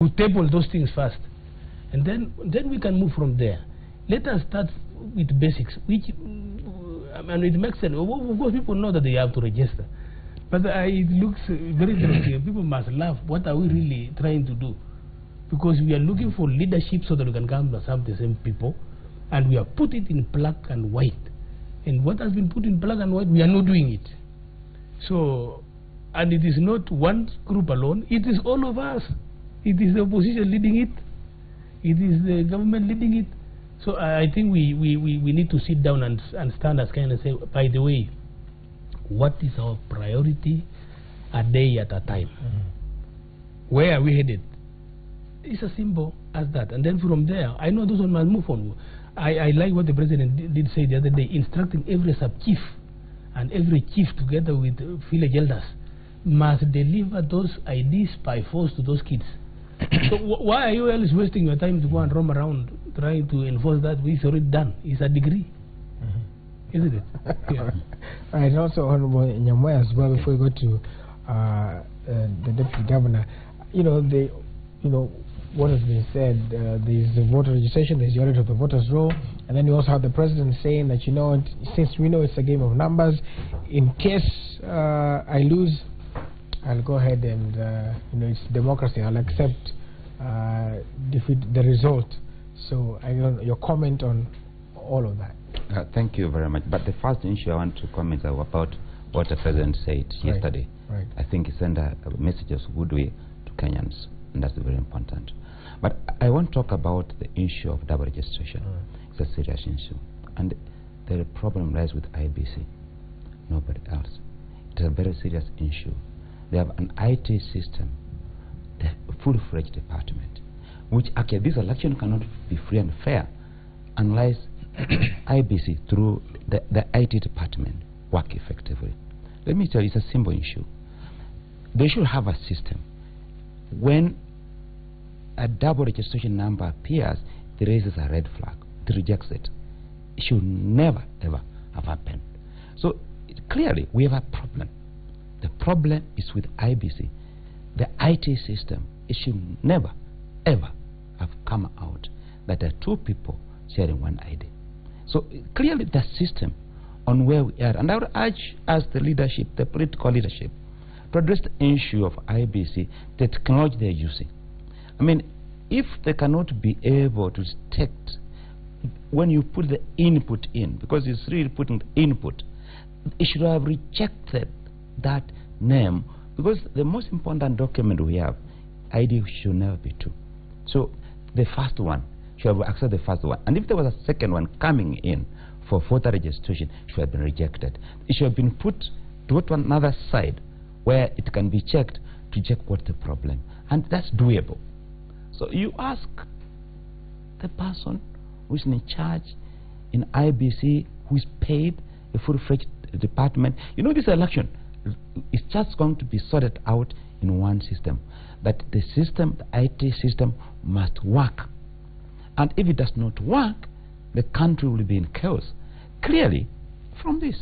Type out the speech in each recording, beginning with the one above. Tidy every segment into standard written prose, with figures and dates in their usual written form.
to table those things first, and then we can move from there. Let us start with basics, which and it makes sense. Of course, people know that they have to register, but it looks very interesting. People must laugh. What are we really trying to do? Because we are looking for leadership so that we can come and serve the same people, and we have put it in black and white. And what has been put in black and white, we are not doing it. So, and it is not one group alone, it is all of us. It is the opposition leading it, it is the government leading it. So I think we need to sit down and stand as kind of say, by the way, what is our priority a day at a time? Where are we headed? It's as simple as that. And then from there, I know those one must move on. I like what the president did say the other day, instructing every sub-chief and every chief together with village elders must deliver those IDs by force to those kids. So why are you else wasting your time to go and roam around trying to enforce that? It's already done. It's a degree. Isn't it? Yeah. Right, also Honorable Nyamoya as well, before we go to the Deputy Governor, what has been said, there's the voter registration, there's the audit of the voters' roll, and then you also have the president saying that, since we know it's a game of numbers, in case I lose, I'll go ahead and, it's democracy, I'll accept defeat the result. So I don't know your comment on all of that. Thank you very much. But the first issue I want to comment about what the president said yesterday. Right. I think he sent a message of goodwill to Kenyans, and that's very important. But I want to talk about the issue of double registration. It's a serious issue, and the problem lies with IBC, nobody else. It's a very serious issue. They have an IT system, the full-fledged department, which actually this election cannot be free and fair unless IBC through the IT department work effectively. Let me tell you, it's a simple issue. They should have a system. When a double registration number appears, it raises a red flag. It rejects it. It should never, ever have happened. So clearly, we have a problem. The problem is with IBC. The IT system, it should never, ever have come out that there are two people sharing one ID. So clearly, the system on where we are, and I would urge us, the leadership, the political leadership, to address the issue of IBC, the technology they're using. I mean, if they cannot be able to detect when you put the input in, because it's really putting the input, it should have rejected that name, because the most important document we have, ID should never be two. So the first one should have accepted the first one, and if there was a second one coming in for voter registration, it should have been rejected. It should have been put to another side where it can be checked to check what's the problem, and that's doable. So you ask the person who's in charge in IBC, who is paid a full-fledged department. This election is just going to be sorted out in one system. That the system, the IT system, must work. And if it does not work, the country will be in chaos. Clearly, from this,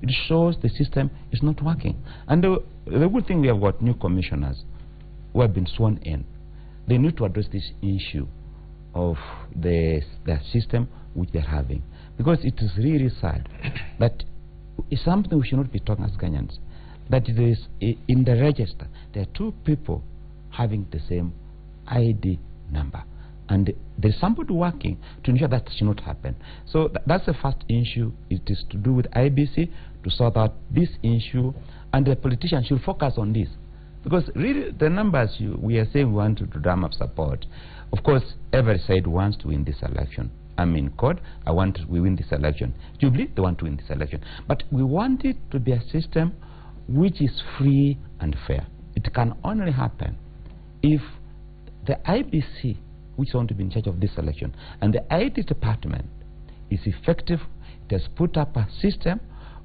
it shows the system is not working. And the good thing, we have got new commissioners who have been sworn in. They need to address this issue of the system which they're having, because it is really sad that it's something we should not be talking as Kenyans, that there is in the register there are two people having the same ID number, and there's somebody working to ensure that should not happen. So that's the first issue. It is to do with IBC to sort out this issue, and the politicians should focus on this. Because really, the numbers we are saying we want to drum up support. Of course, every side wants to win this election. I'm in court, we win this election. Jubilee, they want to win this election. But we want it to be a system which is free and fair. It can only happen if the IBC, which is going to be in charge of this election, and the IT department is effective. It has put up a system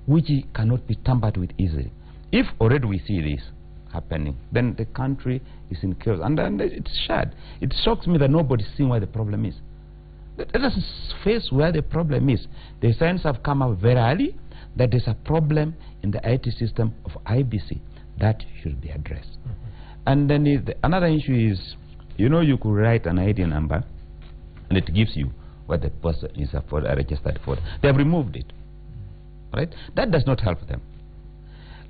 which cannot be tampered with easily. If already we see this happening, then the country is in chaos, and it's sad. It shocks me that nobody's seeing where the problem is. Let us face where the problem is. The signs have come up very early that there's a problem in the IT system of IBC that should be addressed. And then another issue is You know, you could write an ID number, and it gives you what the person is registered for. They have removed it, right? That does not help them.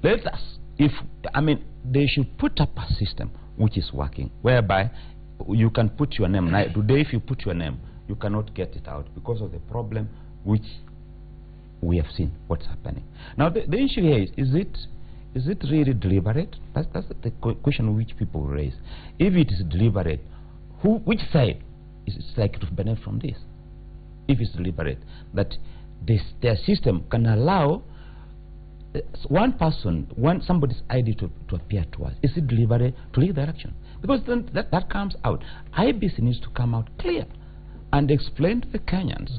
Let us, they should put up a system which is working, whereby you can put your name. Now, today, if you put your name, you cannot get it out because of the problem which we have seen what's happening. Now, the issue here is it really deliberate? That's the question which people raise. If it is deliberate, which side is likely to benefit from this? If it's deliberate, that their system can allow one person, somebody's ID to appear to us. Is it deliberate to lead the election? Because then that comes out. IEBC needs to come out clear and explain to the Kenyans,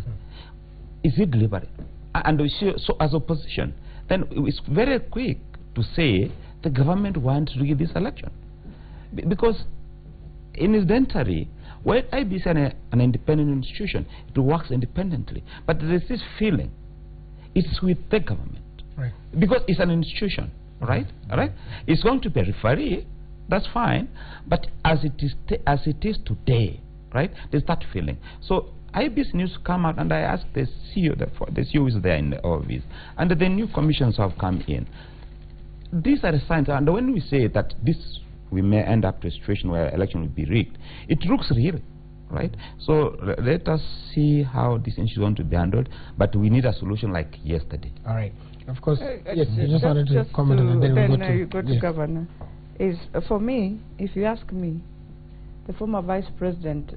is it deliberate? And so as opposition, then it's very quick to say the government wants to rig this election. Because incidentally, when IEBC is an independent institution, it works independently. But there is this feeling, it's with the government. Right. Because it's an institution, right? Right? It's going to be a referee, that's fine. But as it is today, right? There's that feeling. So IEBC needs to come out, and I asked the CEO, the CEO is there in the office, and the new commissions have come in. These are the signs, and when we say that we may end up to a situation where election will be rigged, it looks real, right? So let us see how this issue is going to be handled, but we need a solution like yesterday. All right. Of course, yes, you just wanted to comment on it, then we go to Governor. For me, if you ask me, the former Vice President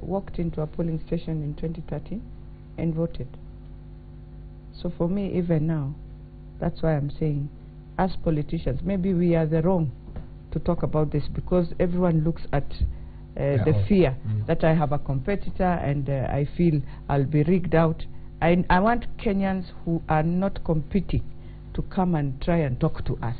walked into a polling station in 2013 and voted. So for me, even now, that's why I'm saying, as politicians, maybe we are the wrong to talk about this, because everyone looks at the fear that I have a competitor and I feel I'll be rigged out. I want Kenyans who are not competing to come and try and talk to us.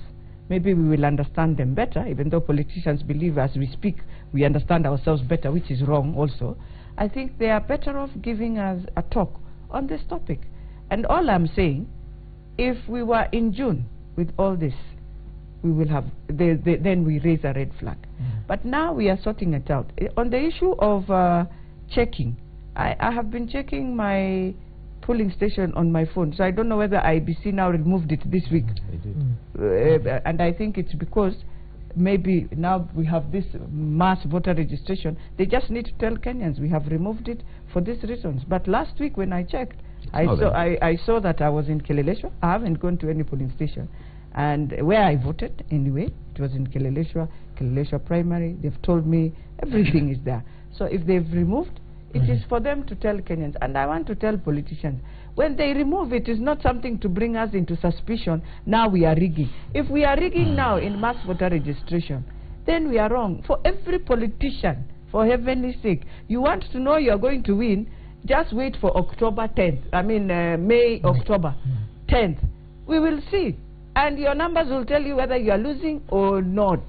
Maybe we will understand them better, even though politicians believe as we speak we understand ourselves better, which is wrong also. I think they are better off giving us a talk on this topic. And all I'm saying, if we were in June with all this, we will have, then we raise a red flag. But now we are sorting it out. On the issue of checking, I have been checking my polling station on my phone, so I don't know whether IEBC now removed it this week. They did. And I think it's because maybe now we have this mass voter registration. They just need to tell Kenyans we have removed it for these reasons. But last week when I checked, I saw that I was in Kileleshwa. I haven't gone to any polling station. And where I voted, anyway, it was in Kileleshwa Primary. They've told me everything is there. So if they've removed, it is for them to tell Kenyans. And I want to tell politicians, when they remove it, it's not something to bring us into suspicion. Now we are rigging. If we are rigging now in mass voter registration, then we are wrong. For every politician, for heaven's sake, you want to know you're going to win, just wait for October 10th. May, October 10th. We will see. And your numbers will tell you whether you are losing or not.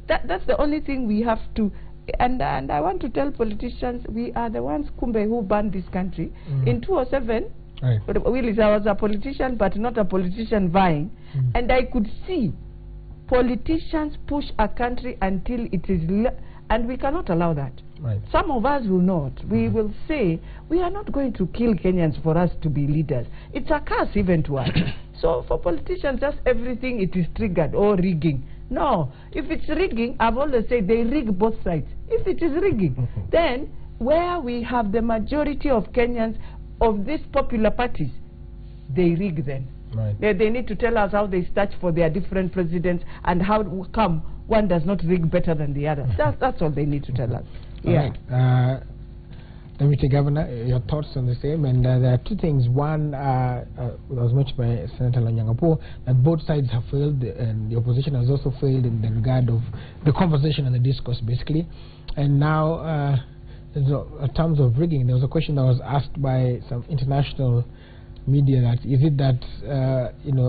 That's the only thing we have to. And I want to tell politicians, we are the ones, Kumbe, who banned this country. In 2007, right. Willis, I was a politician, but not a politician vying. And I could see politicians push a country until it is, and we cannot allow that. Right. Some of us will not. We will say, we are not going to kill Kenyans for us to be leaders. It's a curse even to us. So for politicians, just everything, it is triggered or rigging. No, if it's rigging, I've always said they rig both sides. If it is rigging, then where we have the majority of Kenyans of these popular parties, they rig then. Right. They need to tell us how they search for their different presidents and how come one does not rig better than the other. That's all they need to tell us. Yeah. Right. Deputy Governor, your thoughts on the same, and there are two things. One, was mentioned by Senator Lonyangapuo, that both sides have failed, and the opposition has also failed in the regard of the conversation and the discourse, basically. And now, in terms of rigging, there was a question that was asked by some international media, that is it that,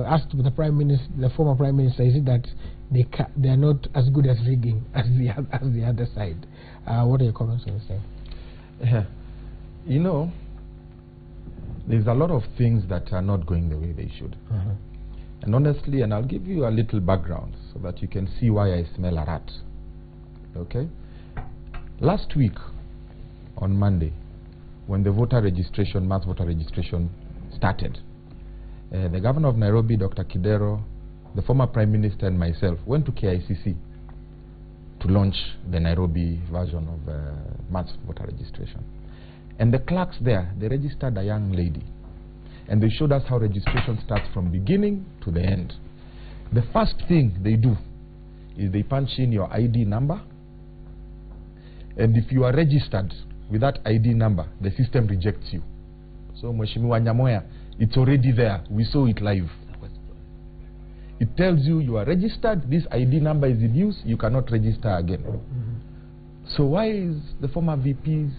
asked the Prime Minister, the former Prime Minister, is it that they are not as good as rigging as the other side? What are your comments on the same? Yeah. There's a lot of things that are not going the way they should. And honestly, and I'll give you a little background so that you can see why I smell a rat. Okay? Last week, on Monday, when the mass voter registration started, the governor of Nairobi, Dr. Kidero, the former prime minister, and myself went to KICC to launch the Nairobi version of mass voter registration. And the clerks there, they registered a young lady. And they showed us how registration starts from beginning to the end. The first thing they do is they punch in your ID number. And if you are registered with that ID number, the system rejects you. So, Mheshimiwa Nyamoya, it's already there. We saw it live. It tells you are registered, this ID number is in use, you cannot register again. So why is the former VP's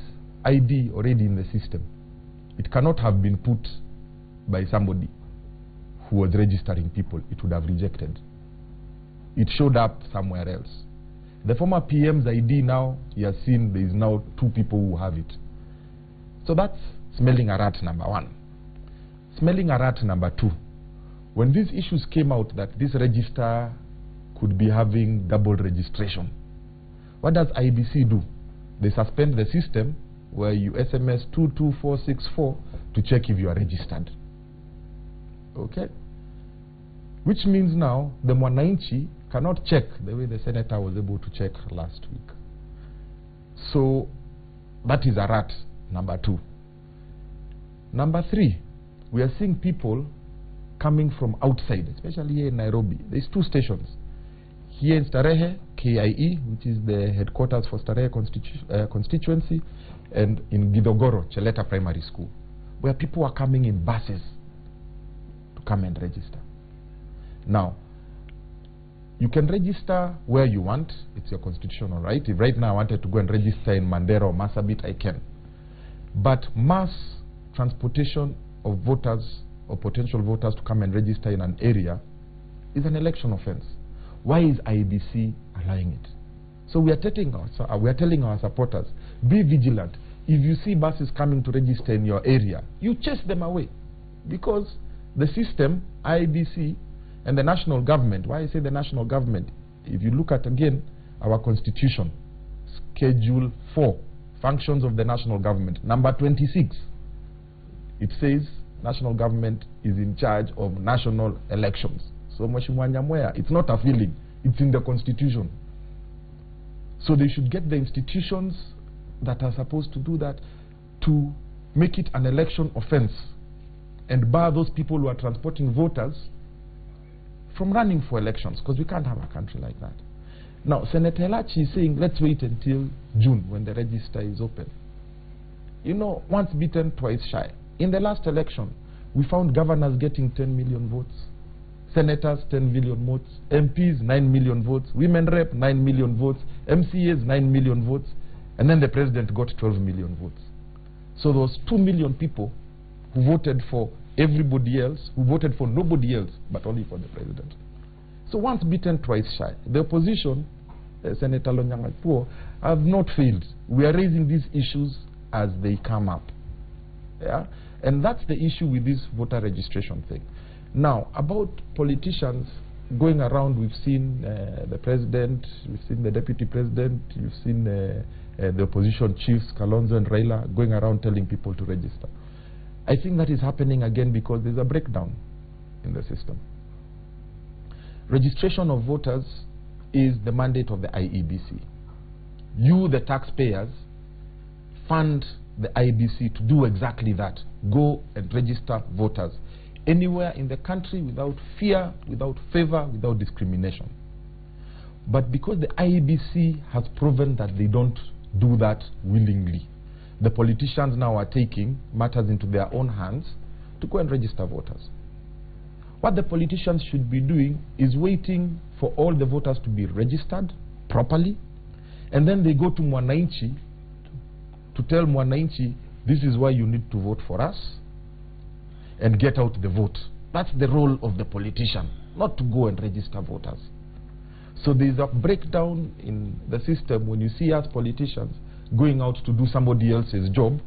ID already in the system? It cannot have been put by somebody who was registering people. It would have rejected. It showed up somewhere else. The former PM's ID now, he has seen there is now 2 people who have it. So that's smelling a rat, number 1. Smelling a rat, number 2. When these issues came out that this register could be having double registration, what does IEBC do? They suspend the system where you SMS 22464 to check if you are registered. Okay? Which means now the Mwananchi cannot check the way the senator was able to check last week. So that is a rat, number 2. Number 3, we are seeing people coming from outside, especially here in Nairobi. There's 2 stations. Here in Starehe, KIE, which is the headquarters for Starehe constituency, and in Gidogoro, Cheleta Primary School, where people are coming in buses to come and register. Now, you can register where you want. It's your constitutional right. If right now I wanted to go and register in Mandera or Marsabit, I can. But mass transportation of voters or potential voters to come and register in an area is an election offense. Why is IEBC allowing it? So we are telling our supporters, be vigilant. If you see buses coming to register in your area, you chase them away. Because the system, IEBC, and the national government, why I say the national government, if you look at again our constitution, Schedule 4, Functions of the National Government, number 26, it says national government is in charge of national elections. So Mheshimiwa Nyamoya, it's not a feeling, it's in the constitution. So they should get the institutions that are supposed to do that to make it an election offense and bar those people who are transporting voters from running for elections, because we can't have a country like that. Now, Senator Elachi is saying, let's wait until June when the register is open. You know, once beaten, twice shy. In the last election, we found governors getting 10 million votes, senators 10 million votes, MPs 9 million votes, women rep 9 million votes, MCAs 9 million votes, and then the president got 12 million votes. So there was 2 million people who voted for everybody else, who voted for nobody else, but only for the president. So once beaten, twice shy. The opposition, Senator Lonyangapuo, have not failed. We are raising these issues as they come up. Yeah? And that's the issue with this voter registration thing. Now, about politicians going around, we've seen the president, we've seen the deputy president, we've seen the opposition chiefs, Kalonzo and Raila, going around telling people to register. I think that is happening again because there's a breakdown in the system. Registration of voters is the mandate of the IEBC. You, the taxpayers, fund the IEBC to do exactly that. Go and register voters anywhere in the country without fear, without favor, without discrimination. But because the IEBC has proven that they don't do that willingly, the politicians now are taking matters into their own hands to go and register voters. What the politicians should be doing is waiting for all the voters to be registered properly, and then they go to Mwananchi to tell Mwananchi, this is why you need to vote for us, and get out the vote. That's the role of the politician, not to go and register voters. So there is a breakdown in the system when you see us politicians going out to do somebody else's job,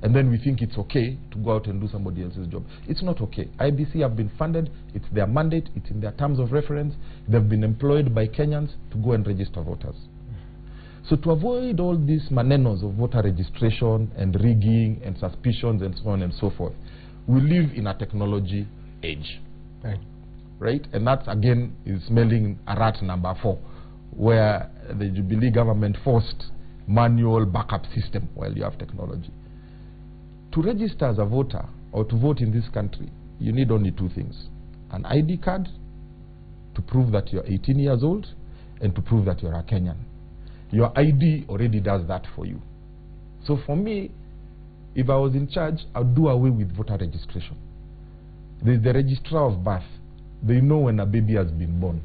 and then we think it's okay to go out and do somebody else's job. It's not okay. IEBC have been funded, it's their mandate, it's in their terms of reference, they've been employed by Kenyans to go and register voters. So to avoid all these manenos of voter registration and rigging and suspicions and so on and so forth, we live in a technology age. Right? And that again is smelling a rat number 4, where the Jubilee government forced manual backup system while you have technology. To register as a voter or to vote in this country, you need only 2 things: an ID card to prove that you're 18 years old and to prove that you're a Kenyan. Your ID already does that for you. So for me, if I was in charge, I'd do away with voter registration. There's the registrar of birth. They know when a baby has been born.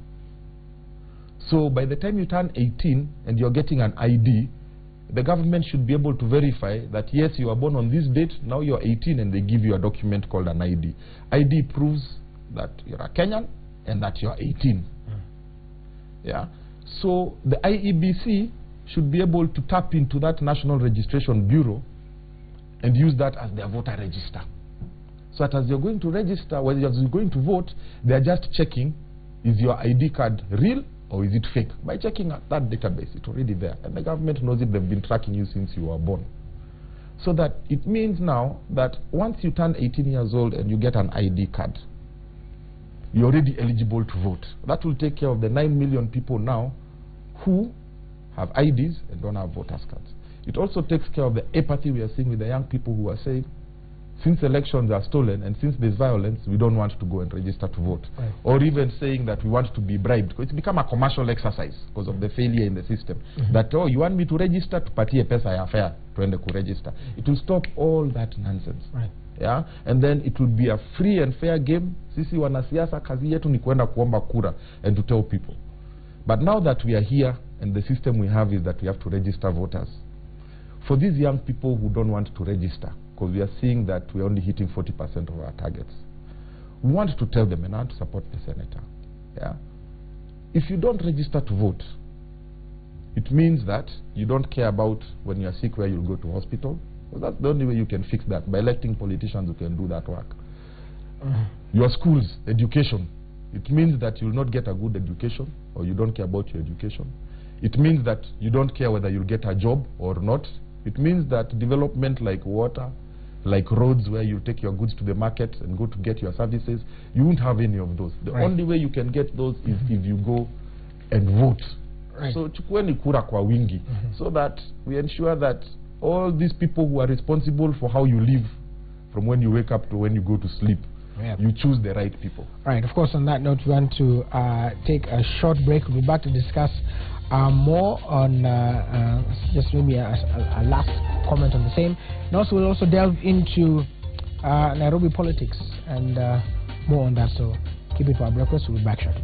So by the time you turn 18 and you're getting an ID, the government should be able to verify that yes, you were born on this date, now you're 18, and they give you a document called an ID. ID proves that you're a Kenyan and that you're 18. Yeah. So the IEBC should be able to tap into that National Registration Bureau and use that as their voter register. So that as you're going to register, when you're going to vote, they're just checking, is your ID card real or is it fake? By checking at that database, it's already there. And the government knows it, they've been tracking you since you were born. So that it means now that once you turn 18 years old and you get an ID card, you're already eligible to vote. That will take care of the 9 million people now who have IDs and don't have voters cards. It also takes care of the apathy we are seeing with the young people who are saying, since elections are stolen and since there's violence, we don't want to go and register to vote. Right. Or even saying that we want to be bribed. Because it's become a commercial exercise because of the failure in the system. That, oh, you want me to register, tupatie pesa ya fare, tuende kuregister. It will stop all that nonsense. Right. Yeah? And then it will be a free and fair game. Sisi wanasiasa kazi yetu ni kuenda kuomba kura and to tell people. But now that we are here and the system we have is that we have to register voters. For these young people who don't want to register, because we are seeing that we're only hitting 40% of our targets, we want to tell them and want to support the senator. Yeah? If you don't register to vote, it means that you don't care about when you're sick where you'll go to hospital. Well, that's the only way you can fix that. By electing politicians who can do that work. Your schools, education. It means that you'll not get a good education or you don't care about your education. It means that you don't care whether you'll get a job or not. It means that development like water, like roads where you take your goods to the market and go to get your services, you won't have any of those. The only way you can get those is if you go and vote. So chukueni kura kwa wingi, so that we ensure that all these people who are responsible for how you live from when you wake up to when you go to sleep, you choose the right people. Right. Of course, on that note, we want to take a short break. We'll be back to discuss more on just maybe a last comment on the same. And also we'll also delve into Nairobi politics and more on that. So keep it for our breakfast. We'll be back shortly.